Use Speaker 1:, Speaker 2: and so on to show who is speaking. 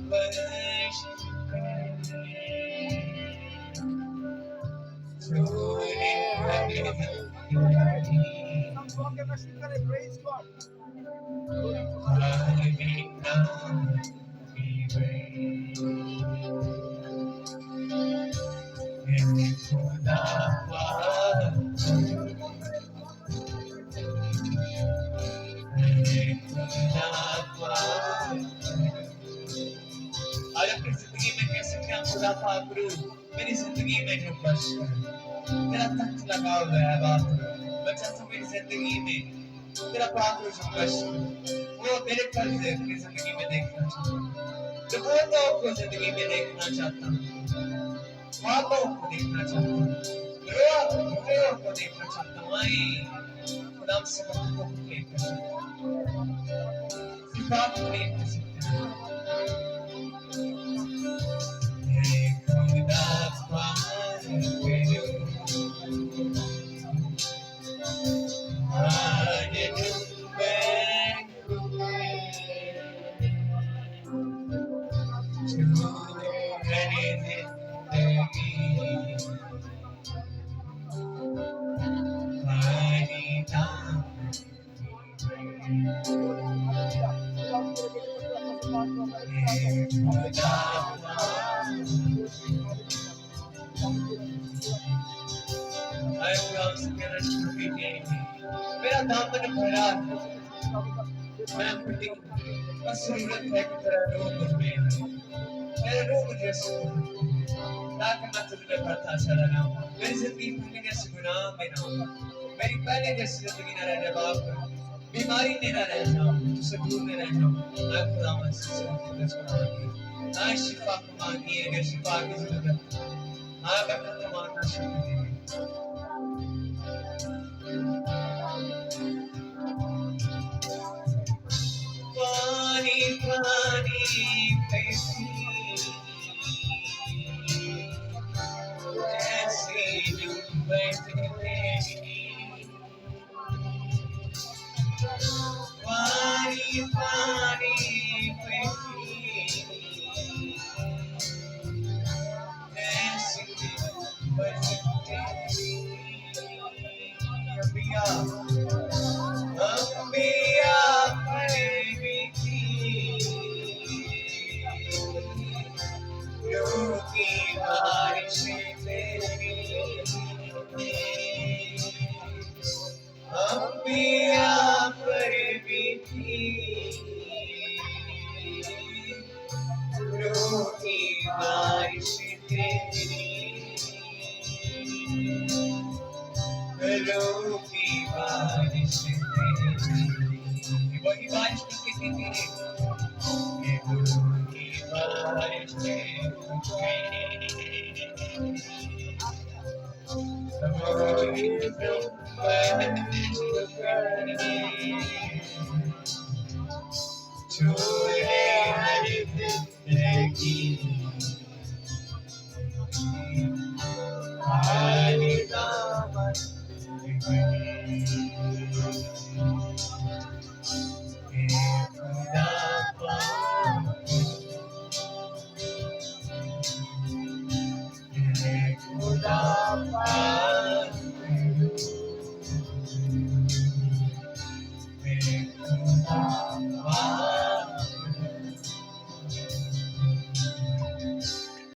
Speaker 1: worship praise God. आज अपनी जिंदगी में कह सकते हैं खुदा पाकरू मेरी जिंदगी में जो बस तेरा तख्त लगा हुआ है बाप मैं चाहता हूँ मेरी जिंदगी में तेरा पाकरू जो बस वो मेरे कर्ज अपनी जिंदगी में देखना चाहता हूँ जो वो लोग को जिंदगी में देखना चाहता हूँ ख्वाबों को देखना चाहता हूँ रोया को देखना चाहता हूँ आई खुदा से बरकतों को लेकर सिफात को लेकर सकते हैं मेरा दामन भरा मैं अपनी बस जरूरत है कि तेरा रूह मुझ में आए मेरा रूह मुझे सुन ताकि मैं तुझ में बढ़ता चला जाऊं मेरी जिंदगी पहले जैसे गुनाह में ना हो मेरी पहले जैसी जिंदगी न रह जाए बाप बीमारी में न रह जाऊं तुझसे दूर न रह जाऊं मैं खुदा मसीह से खुदा को मांगी ना शिफा को मांगी है शिफा की जरूरत हाँ बरकत को मांगना शुरू कीजिए पानी पानी कैसी ऐसी बैठे पानी पानी कैसी ऐसी बैठे अबिया अबिया की बारिश तेरी अम्बिया पर बीती रूह की बारिश तेरी रूह की बारिश तेरी वही बारिश कितनी तेरी